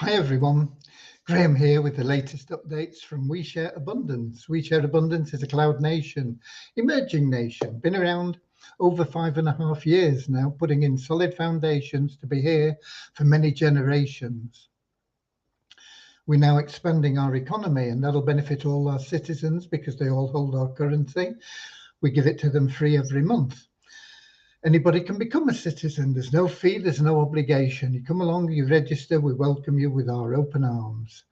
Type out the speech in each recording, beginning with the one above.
Hi everyone, Graham here with the latest updates from We Share Abundance. We Share Abundance is a cloud nation, emerging nation, been around over 5.5 years now, putting in solid foundations to be here for many generations. We're now expanding our economy and that'll benefit all our citizens because they all hold our currency. We give it to them free every month. Anybody can become a citizen. There's no fee, there's no obligation. You come along, you register, we welcome you with our open arms.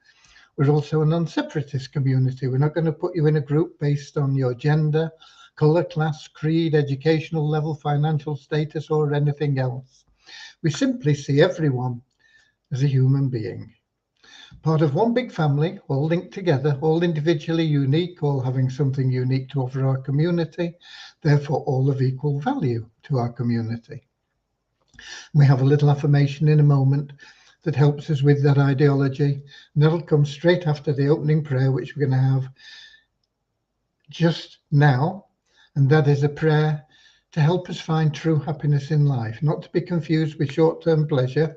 We're also a non-separatist community. We're not going to put you in a group based on your gender, colour, class, creed, educational level, financial status, or anything else. We simply see everyone as a human being. Part of one big family, all linked together, all individually unique, all having something unique to offer our community, therefore all of equal value to our community. We have a little affirmation in a moment that helps us with that ideology, and that'll come straight after the opening prayer, which we're going to have just now, and that is a prayer to help us find true happiness in life, not to be confused with short-term pleasure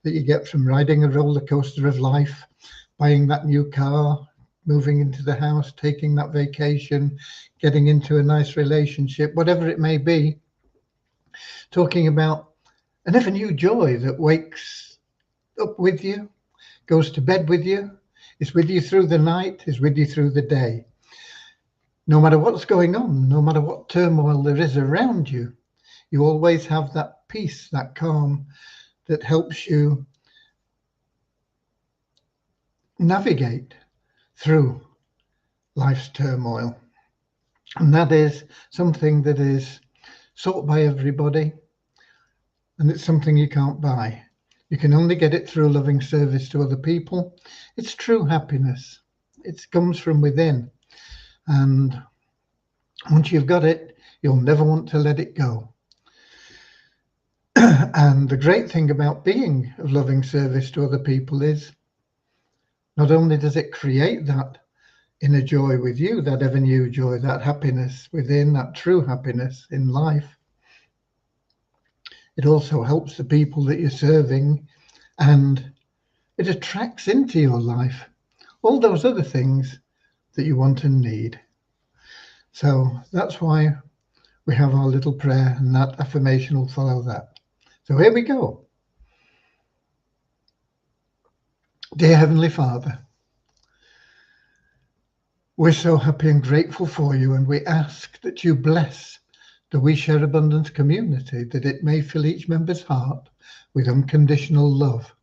that you get from riding a roller coaster of life, buying that new car, moving into the house, taking that vacation, getting into a nice relationship, whatever it may be. Talking about an ever new joy that wakes up with you, goes to bed with you, is with you through the night, is with you through the day. No matter what's going on, no matter what turmoil there is around you, you always have that peace, that calm, that helps you navigate through life's turmoil. And that is something that is sought by everybody, and it's something you can't buy. You can only get it through loving service to other people. It's true happiness. It comes from within. And once you've got it, you'll never want to let it go. And the great thing about being of loving service to other people is not only does it create that inner joy with you, that ever new joy, that happiness within, that true happiness in life, it also helps the people that you're serving, and it attracts into your life all those other things that you want and need. So that's why we have our little prayer, and that affirmation will follow that. So here we go. Dear Heavenly Father, we're so happy and grateful for you, and we ask that you bless the We Share Abundance community, that it may fill each member's heart with unconditional love,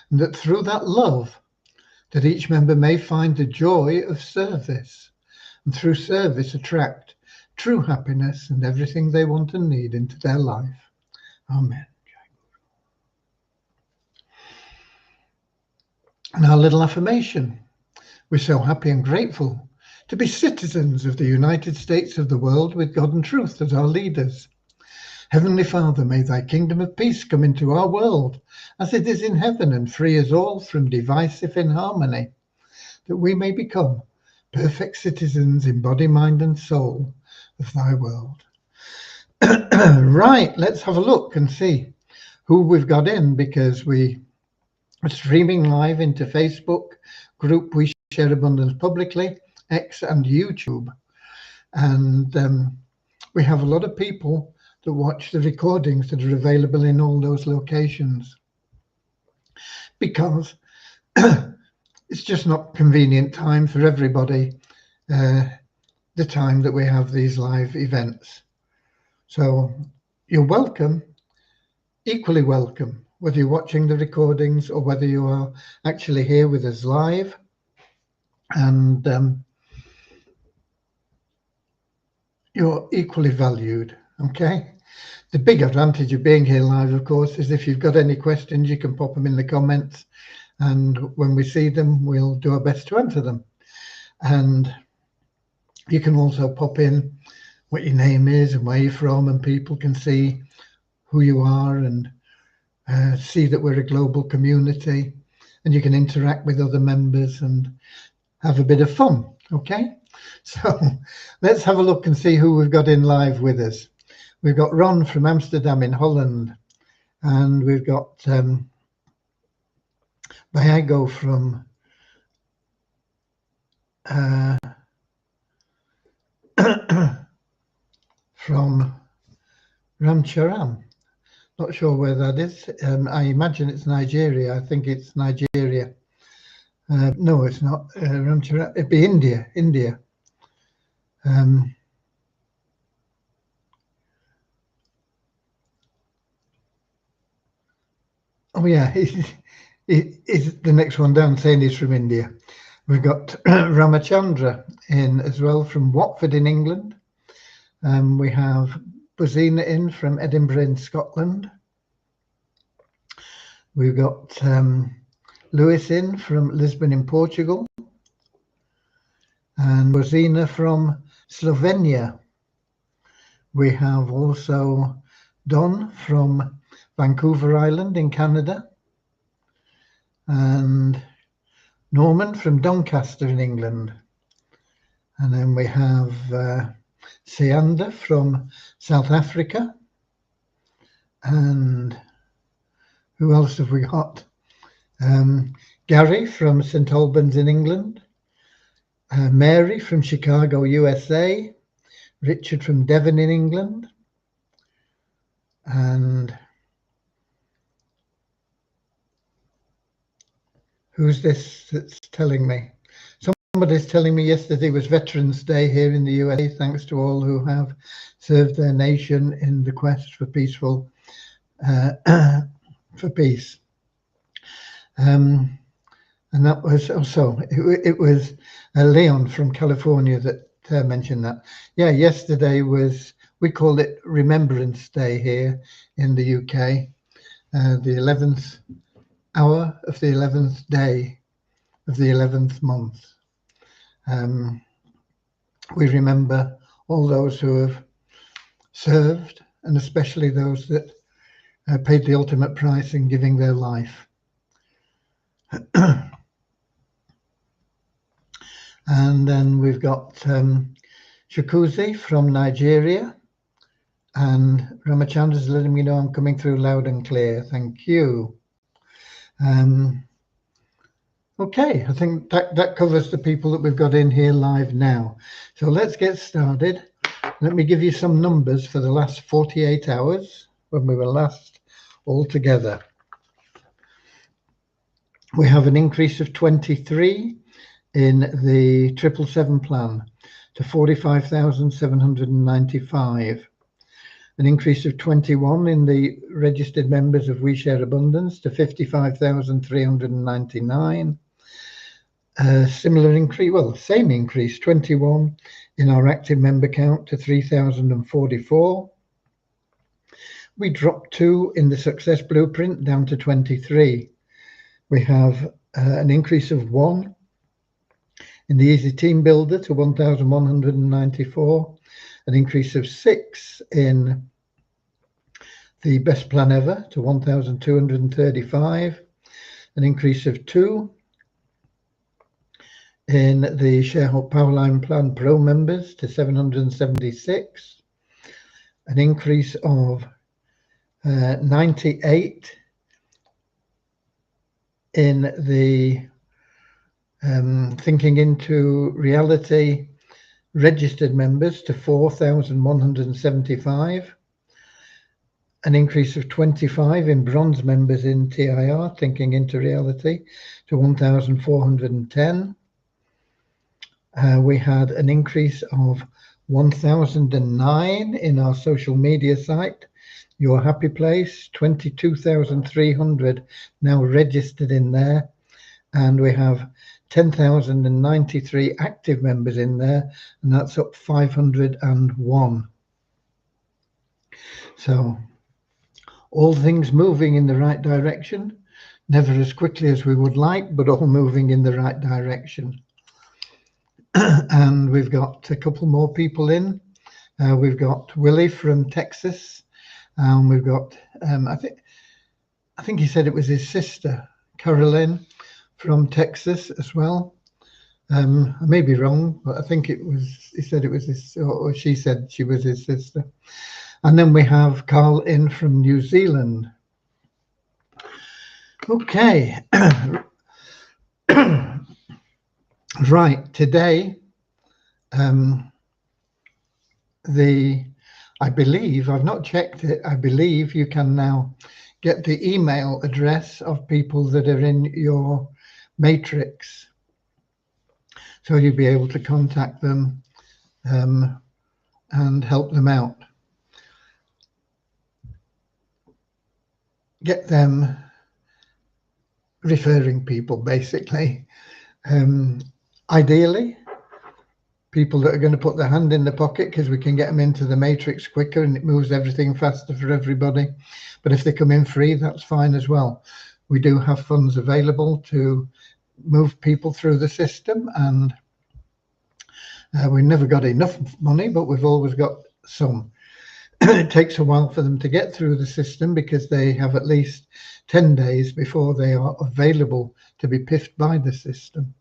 and that through that love, that each member may find the joy of service, and through service attract true happiness and everything they want and need into their life. Amen. And our little affirmation: we're so happy and grateful to be citizens of the United States of the world with God and truth as our leaders. Heavenly Father, may thy kingdom of peace come into our world as it is in heaven, and free us all from divisive inharmony, that we may become perfect citizens in body, mind and soul of thy world. Right, let's have a look and see who we've got in, because we are streaming live into Facebook group We Share Abundance publicly, X and YouTube. And we have a lot of people that watch the recordings that are available in all those locations, because it's just not convenient time for everybody, the time that we have these live events. So you're welcome, equally welcome, whether you're watching the recordings or whether you are actually here with us live. And you're equally valued, okay? The big advantage of being here live, of course, is if you've got any questions, you can pop them in the comments, and when we see them, we'll do our best to answer them. And you can also pop in what your name is and where you're from, and people can see who you are and see that we're a global community, and you can interact with other members and have a bit of fun, okay? So let's have a look and see who we've got in live with us. We've got Ron from Amsterdam in Holland, and we've got But I go from from Ramcharan. Not sure where that is. I imagine it's Nigeria. I think it's Nigeria. No, it's not Ramcharan. It'd be India. India. Oh yeah, he's the next one down saying he's from India. We've got Ramachandra in as well from Watford in England. We have Buzina in from Edinburgh in Scotland. We've got Lewis in from Lisbon in Portugal. And Buzina from Slovenia. We have also Don from Vancouver Island in Canada. And Norman from Doncaster in England. And then we have Sianda from South Africa. And who else have we got? Gary from St. Albans in England. Mary from Chicago, USA. Richard from Devon in England. And who's this that's telling me? Somebody's telling me yesterday was Veterans Day here in the USA. Thanks to all who have served their nation in the quest for peaceful, for peace. And that was also, it was Leon from California that mentioned that. Yeah, yesterday was, we call it Remembrance Day here in the UK, the 11th hour of the 11th day of the 11th month. We remember all those who have served, and especially those that paid the ultimate price in giving their life. And then we've got Shakuzi from Nigeria, and Ramachandra's letting me know I'm coming through loud and clear. Thank you. Okay, I think that covers the people that we've got in here live now. So let's get started. Let me give you some numbers for the last 48 hours when we were last all together. We have an increase of 23 in the 777 plan to 45,795. An increase of 21 in the registered members of We Share Abundance to 55,399. Similar increase, well, same increase, 21 in our active member count to 3,044. We dropped 2 in the Success Blueprint down to 23. We have an increase of 1 in the Easy Team Builder to 1,194. An increase of 6 in the Best Plan Ever to 1,235. An increase of 2 in the Shareholder Powerline Plan Pro members to 776. An increase of 98 in the Thinking Into Reality registered members to 4,175. An increase of 25 in bronze members in TIR, Thinking Into Reality, to 1,410. We had an increase of 1,009 in our social media site, Your Happy Place, 22,300 now registered in there. And we have 10,093 active members in there, and that's up 501. So all things moving in the right direction, never as quickly as we would like, but all moving in the right direction. And we've got a couple more people in. We've got Willie from Texas, and we've got I think he said it was his sister Carolyn from Texas as well. I may be wrong, but I think it was, he said it was his, or she said she was his sister. And then we have Carl in from New Zealand. Okay. Right, today, I believe, I've not checked it, I believe you can now get the email address of people that are in your matrix. So you'll be able to contact them and help them out. Get them referring people, basically. Ideally, people that are going to put their hand in the pocket, because we can get them into the matrix quicker and it moves everything faster for everybody. But if they come in free, that's fine as well. We do have funds available to move people through the system, and we've never got enough money, but we've always got some. It takes a while for them to get through the system because they have at least 10 days before they are available to be piffed by the system.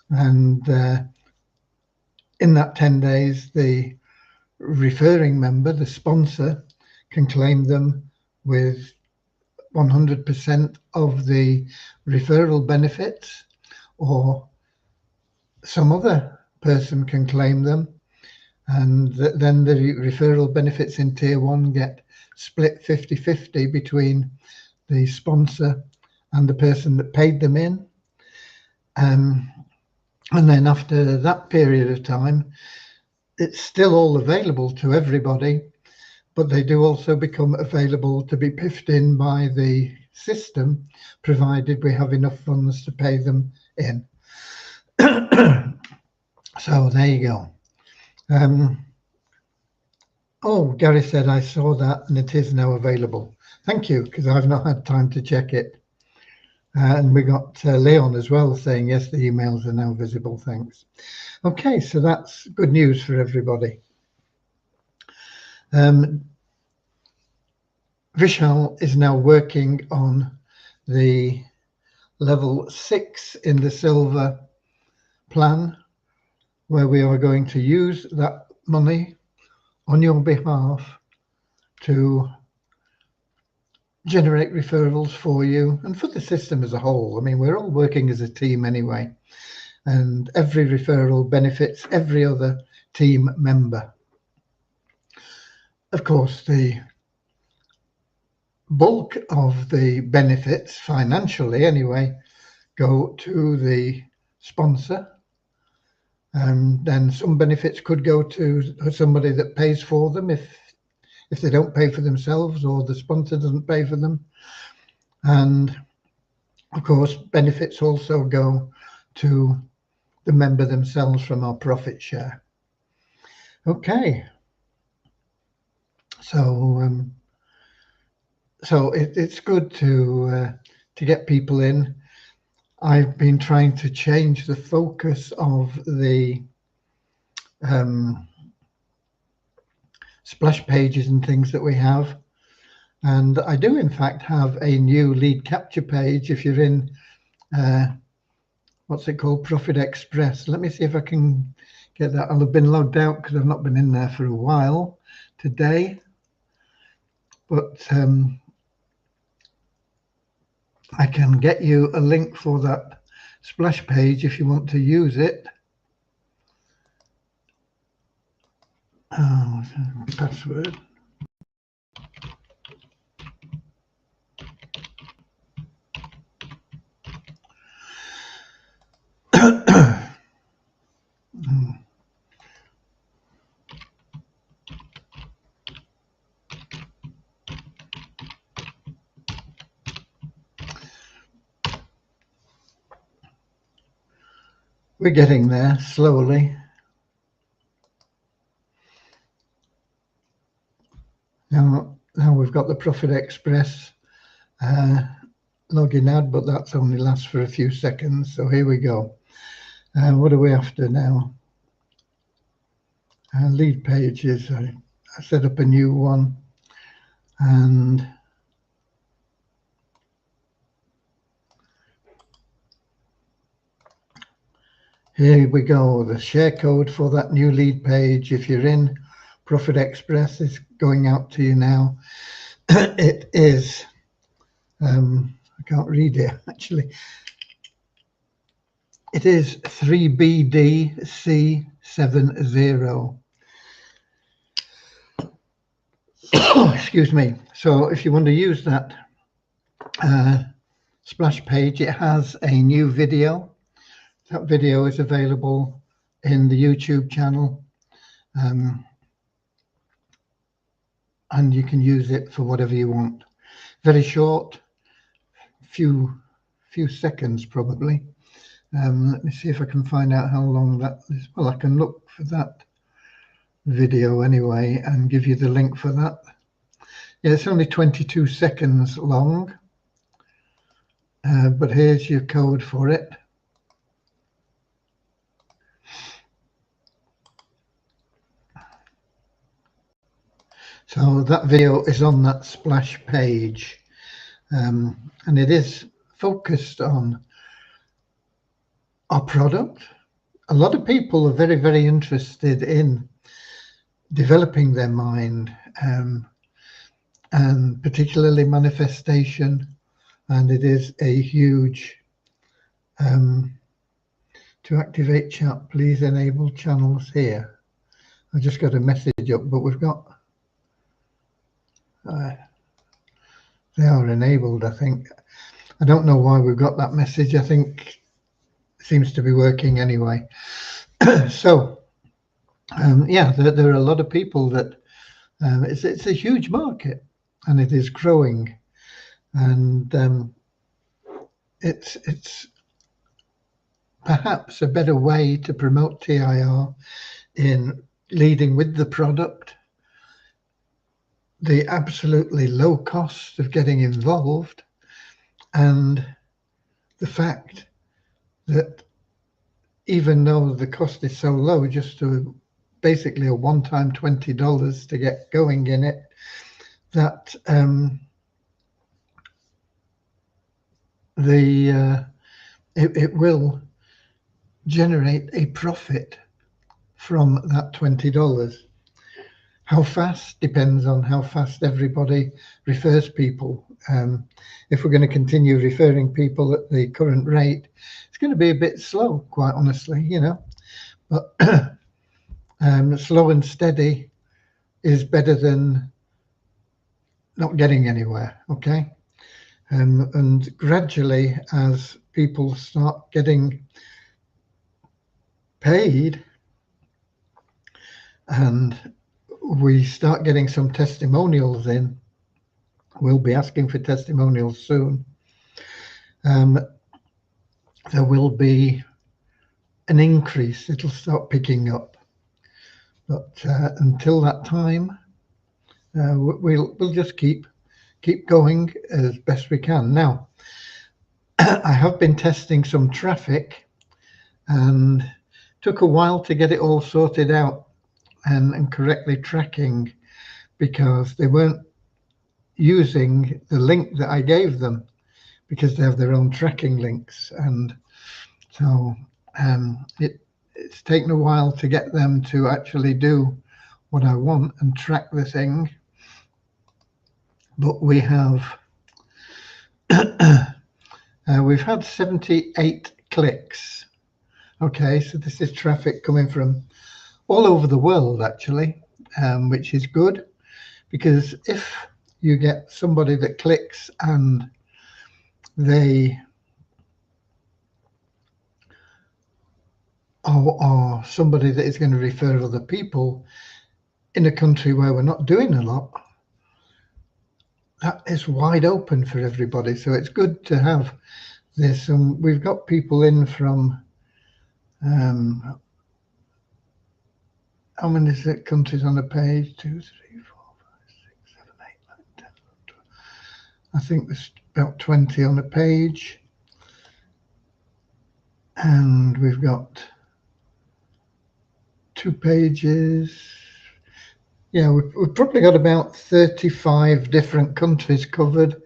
And in that 10 days, the referring member, the sponsor, can claim them with 100% of the referral benefits, or some other person can claim them. And then the referral benefits in tier 1 get split 50-50 between the sponsor and the person that paid them in. And then after that period of time, it's still all available to everybody, but they do also become available to be piffed in by the system, provided we have enough funds to pay them in. So there you go. Oh, Gary said, I saw that and it is now available. Thank you, because I've not had time to check it. And we got Leon as well saying, yes, the emails are now visible. Thanks. Okay, so that's good news for everybody. Vishal is now working on the level 6 in the silver plan, where we are going to use that money on your behalf to generate referrals for you and for the system as a whole. I mean, we're all working as a team anyway, and every referral benefits every other team member. Of course, the bulk of the benefits, financially anyway, go to the sponsor, and then some benefits could go to somebody that pays for them if they don't pay for themselves or the sponsor doesn't pay for them. And of course, benefits also go to the member themselves from our profit share. Okay, so it's good to get people in. I've been trying to change the focus of the splash pages and things that we have. And I do, in fact, have a new lead capture page. If you're in, what's it called, Profit Express. Let me see if I can get that. I'll have been logged out because I've not been in there for a while today. But I can get you a link for that splash page if you want to use it. Oh, password. We're getting there slowly. Now we've got the Profit Express login ad, but that's only lasts for a few seconds. So here we go. What are we after now? Lead pages. I set up a new one, and here we go. The share code for that new lead page, if you're in Profit Express, is going out to you now. It is, I I can't read it actually. It is 3BDC70. Excuse me. So if you want to use that splash page, it has a new video. That video is available in the YouTube channel, and you can use it for whatever you want. Very short, few seconds probably. Let me see if I can find out how long that is. Well, I can look for that video anyway and give you the link for that. Yeah, it's only 22 seconds long, but here's your code for it. So that video is on that splash page, and it is focused on our product. A lot of people are very, very interested in developing their mind, and particularly manifestation, and it is a huge to activate chat, please enable channels here. I just got a message up, but we've got they are enabled, I think. I don't know why we've got that message. I think it seems to be working anyway. So yeah, there are a lot of people that it's a huge market, and it is growing, and it's perhaps a better way to promote TIR in leading with the product, the absolutely low cost of getting involved, and the fact that even though the cost is so low, just to basically a one-time $20 to get going in it, that it will generate a profit from that $20. How fast depends on how fast everybody refers people. If we're going to continue referring people at the current rate, it's going to be a bit slow, quite honestly, you know. But slow and steady is better than not getting anywhere, okay? And gradually, as people start getting paid and we start getting some testimonials in, we'll be asking for testimonials soon, there will be an increase. It'll start picking up, but until that time, we'll just keep going as best we can. Now, I have been testing some traffic, and took a while to get it all sorted out and correctly tracking, because they weren't using the link that I gave them, because they have their own tracking links, and so it's taken a while to get them to actually do what I want and track the thing. But we have we've had 78 clicks. Okay, so this is traffic coming from all over the world, actually, which is good, because if you get somebody that clicks and they are somebody that is going to refer other people in a country where we're not doing a lot, that is wide open for everybody. So it's good to have this. We've got people in from how many is it countries on the page? 2, 3, 4, 5, 6, 7, 8, 9, 10, 12. I think there's about 20 on the page, and we've got 2 pages. Yeah, we've probably got about 35 different countries covered,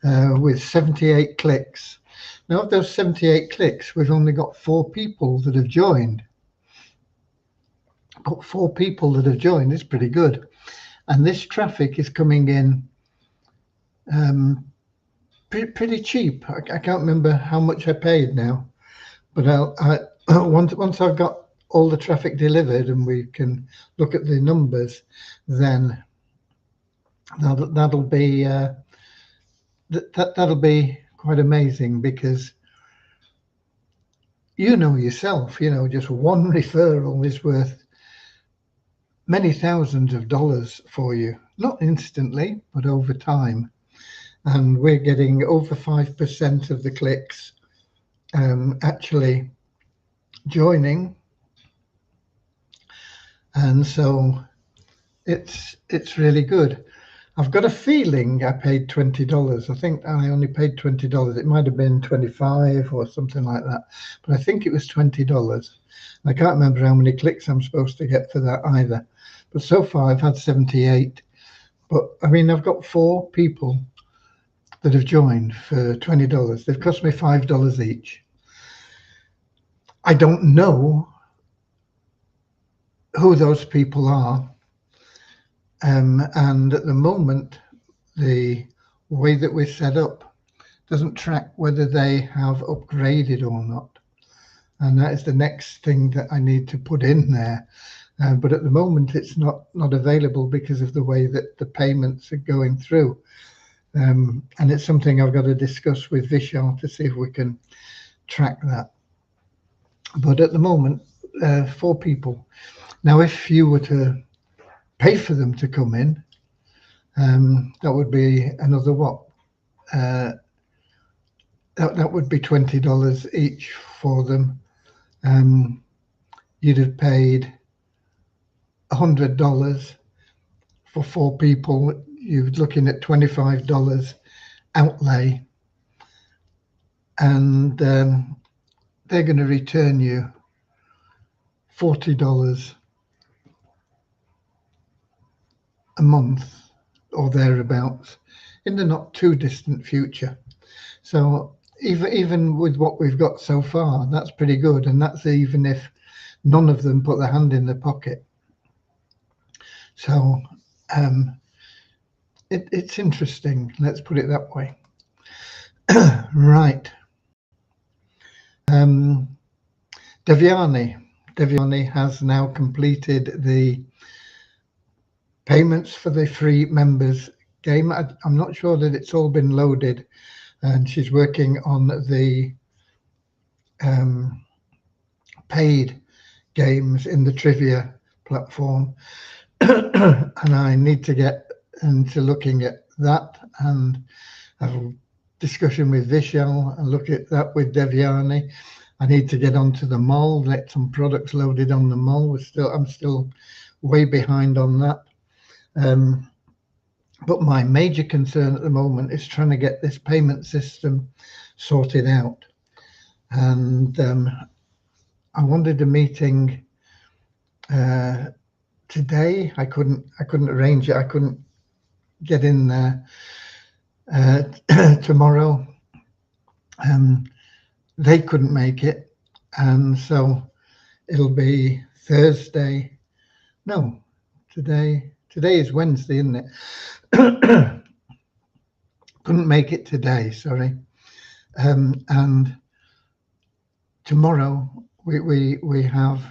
with 78 clicks. Now, of those 78 clicks, we've only got 4 people that have joined. But 4 people that have joined is pretty good. And this traffic is coming in pretty cheap. I can't remember how much I paid now, but once I've got all the traffic delivered and we can look at the numbers, then that'll be that'll be quite amazing, because you know yourself, just one referral is worth many thousands of dollars for you, not instantly, but over time. And we're getting over 5% of the clicks actually joining, and so it's really good. I've got a feeling I paid $20. I think I only paid $20. It might have been 25 or something like that, but I think it was $20. I can't remember how many clicks I'm supposed to get for that either. But so far I've had 78. But I mean, I've got 4 people that have joined for $20. They've cost me $5 each. I don't know who those people are. And at the moment, the way that we're set up doesn't track whether they have upgraded or not. And that is the next thing that I need to put in there. But at the moment, it's not available because of the way that the payments are going through. And it's something I've got to discuss with Vishal to see if we can track that. But at the moment, 4 people. Now, if you were to pay for them to come in, that would be another what? That would be $20 each for them. You'd have paid $100 for 4 people. You're looking at $25 outlay, and they're going to return you $40 a month or thereabouts in the not too distant future. So even with what we've got so far, that's pretty good, and that's even if none of them put their hand in their pocket. So it's interesting, let's put it that way. Right. Devyani has now completed the payments for the free members game. I'm not sure that it's all been loaded, and she's working on the paid games in the trivia platform. And I need to get into looking at that and have a discussion with Vishal and look at that with Devyani. I need to get onto the mall, get some products loaded on the mall. I'm still way behind on that. But my major concern at the moment is trying to get this payment system sorted out. And I wanted a meeting today. I couldn't arrange it. I couldn't get in there tomorrow. They couldn't make it, and so it'll be Thursday. No, today is Wednesday, isn't it? Couldn't make it today, sorry. And tomorrow we have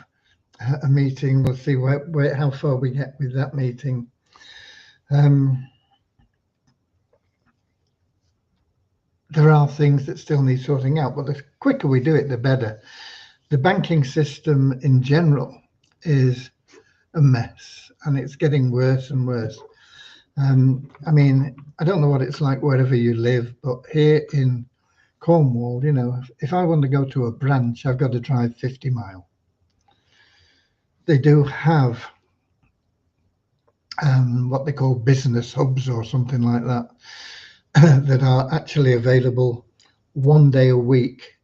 a meeting. We'll see how far we get with that meeting. There are things that still need sorting out, but the quicker we do it, the better. The banking system in general is a mess, and it's getting worse and worse. I mean, I don't know what it's like wherever you live, but here in Cornwall, if I want to go to a branch, I've got to drive 50 miles. They do have what they call business hubs or something like that, that are actually available 1 day a week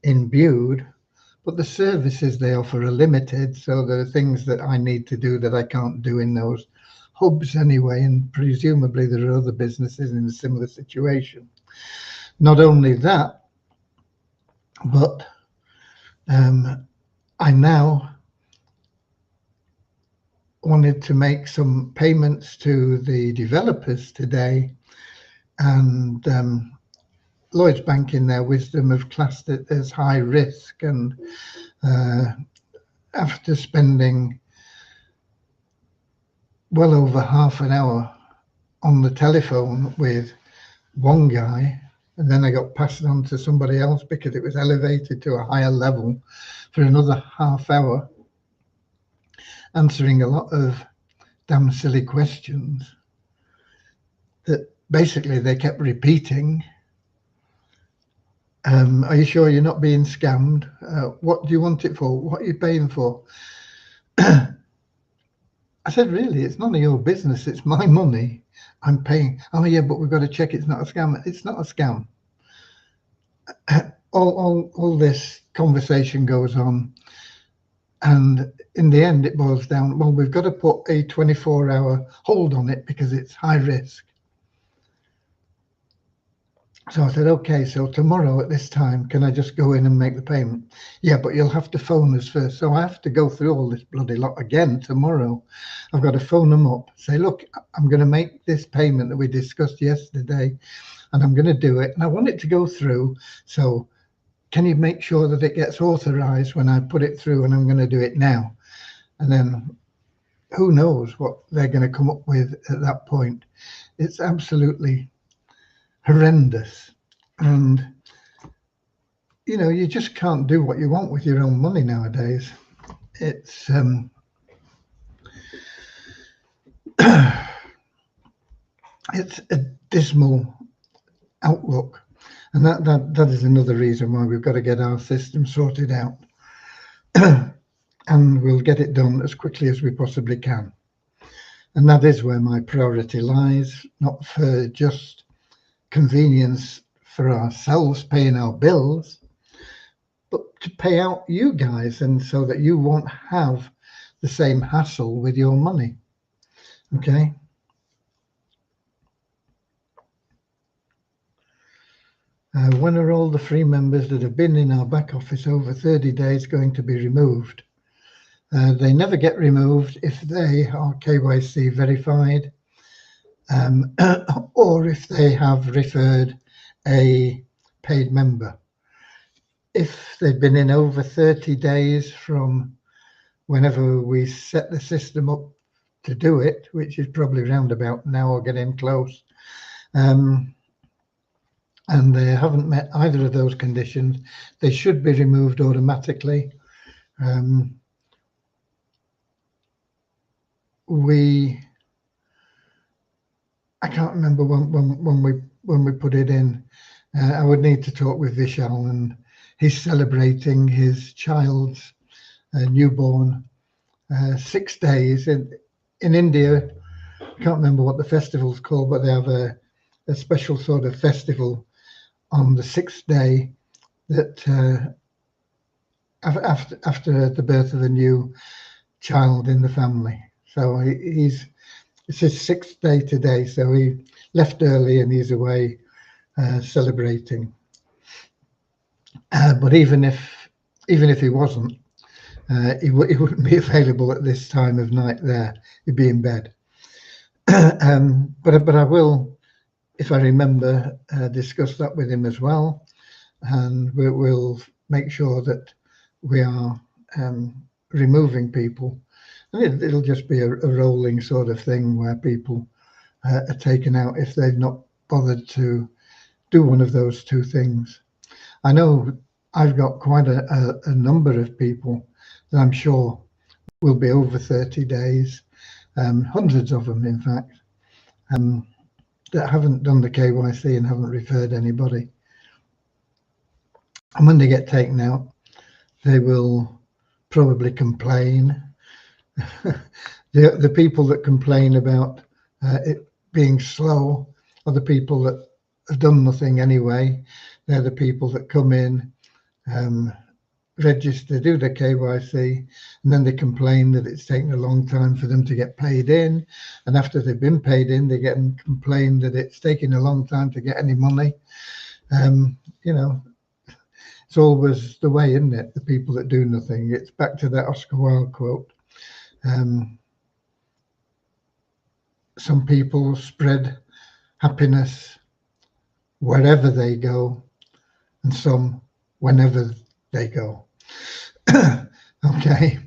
in Bude, but the services they offer are limited. So there are things that I need to do that I can't do in those hubs anyway, and presumably there are other businesses in a similar situation. Not only that, but I now wanted to make some payments to the developers today, and Lloyds Bank, in their wisdom, have classed it as high risk, and after spending well over half an hour on the telephone with one guy, and then I got passed on to somebody else because it was elevated to a higher level for another half hour, answering a lot of damn silly questions that basically they kept repeating. Are you sure you're not being scammed? What do you want it for? What are you paying for? I said, really, it's none of your business. It's my money. I'm paying. Oh, yeah, but we've got to check it's not a scam. It's not a scam. All this conversation goes on. And in the end, it boils down, well, we've got to put a 24-hour hold on it because it's high risk. So I said, okay, so tomorrow at this time, can I just go in and make the payment? Yeah, but you'll have to phone us first. So I have to go through all this bloody lot again tomorrow. I've got to phone them up, say, look, I'm going to make this payment that we discussed yesterday, and I'm going to do it. And I want it to go through. So can you make sure that it gets authorized when I put it through, and I'm going to do it now? And then who knows what they're going to come up with at that point. It's absolutely horrendous. And you know, you just can't do what you want with your own money nowadays. It's it's a dismal outlook, and that is another reason why we've got to get our system sorted out. And we'll get it done as quickly as we possibly can. And that is where my priority lies, not for just convenience for ourselves paying our bills, but to pay out you guys, and so that you won't have the same hassle with your money. Okay. When are all the free members that have been in our back office over 30 days going to be removed? They never get removed if they are KYC verified, or if they have referred a paid member. If they've been in over 30 days from whenever we set the system up to do it, which is probably round about now or getting close, and they haven't met either of those conditions, they should be removed automatically. I can't remember when we put it in. I would need to talk with Vishal, and he's celebrating his child's newborn 6 days in India. I can't remember what the festival's called, but they have a special sort of festival on the 6th day, that after the birth of a new child in the family. So it's his 6th day today, so he left early and he's away celebrating. But even if he wasn't, he wouldn't be available at this time of night there. He'd be in bed. But I will, if I remember, discuss that with him as well, and we'll make sure that we are removing people. And it'll just be a rolling sort of thing where people are taken out if they've not bothered to do one of those two things. I know I've got quite a number of people that I'm sure will be over 30 days, hundreds of them, in fact, that haven't done the KYC and haven't referred anybody. And when they get taken out, they will probably complain. The people that complain about it being slow are the people that have done nothing anyway. They're the people that come in, register, do their KYC, and then they complain that it's taken a long time for them to get paid in. And after they've been paid in, they get and complain that it's taking a long time to get any money. You know, it's always the way, isn't it? The people that do nothing. It's back to that Oscar Wilde quote. Some people spread happiness wherever they go, and some whenever they go. Okay,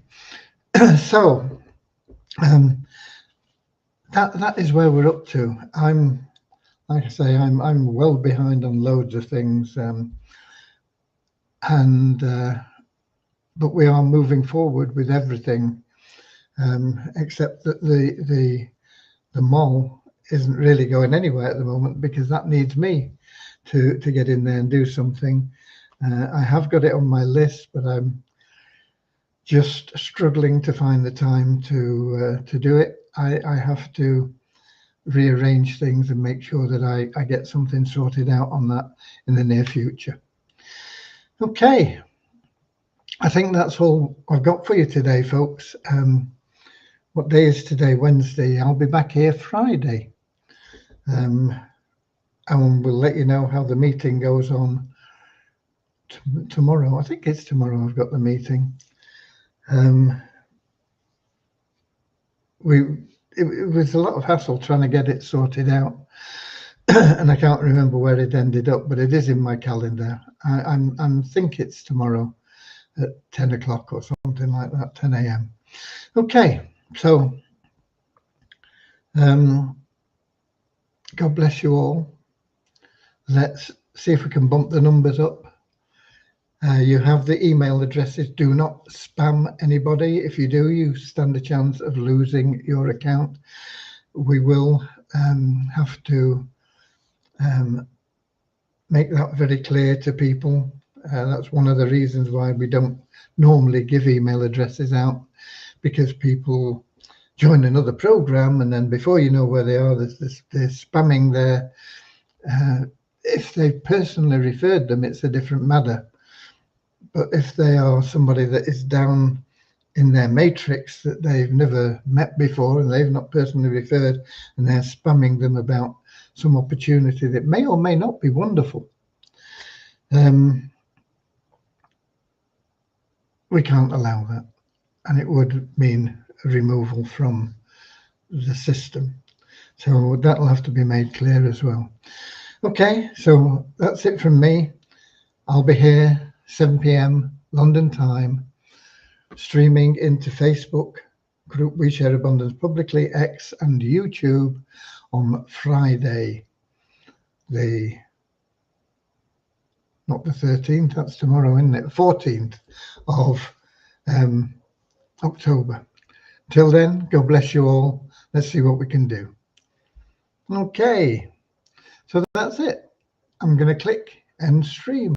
so that is where we're up to. Like I say, I'm well behind on loads of things, but we are moving forward with everything, except that the mall isn't really going anywhere at the moment, because that needs me to get in there and do something. I have got it on my list, but I'm just struggling to find the time to do it. I have to rearrange things and make sure that I get something sorted out on that in the near future. Okay, I think that's all I've got for you today, folks. What day is today? Wednesday. I'll be back here Friday. And we'll let you know how the meeting goes on tomorrow. I think it's tomorrow I've got the meeting. It was a lot of hassle trying to get it sorted out. And I can't remember where it ended up, but it is in my calendar. I think it's tomorrow at 10 o'clock or something like that, 10 a.m. Okay, so God bless you all. Let's see if we can bump the numbers up. You have the email addresses. Do not spam anybody. If you do, you stand a chance of losing your account. We will have to make that very clear to people. That's one of the reasons why we don't normally give email addresses out, because people join another program and then before you know where they are, they're spamming there. If they've personally referred them, it's a different matter. But if they are somebody that is down in their matrix that they've never met before and they've not personally referred, and they're spamming them about some opportunity that may or may not be wonderful, we can't allow that, and it would mean a removal from the system. So that'll have to be made clear as well. Okay, so that's it from me. I'll be here 7 p.m. London time, streaming into Facebook, group We Share Abundance Publicly, X and YouTube on Friday, not the 13th, that's tomorrow, isn't it? 14th of October. Till then, God bless you all. Let's see what we can do. Okay, so that's it. I'm going to click end stream.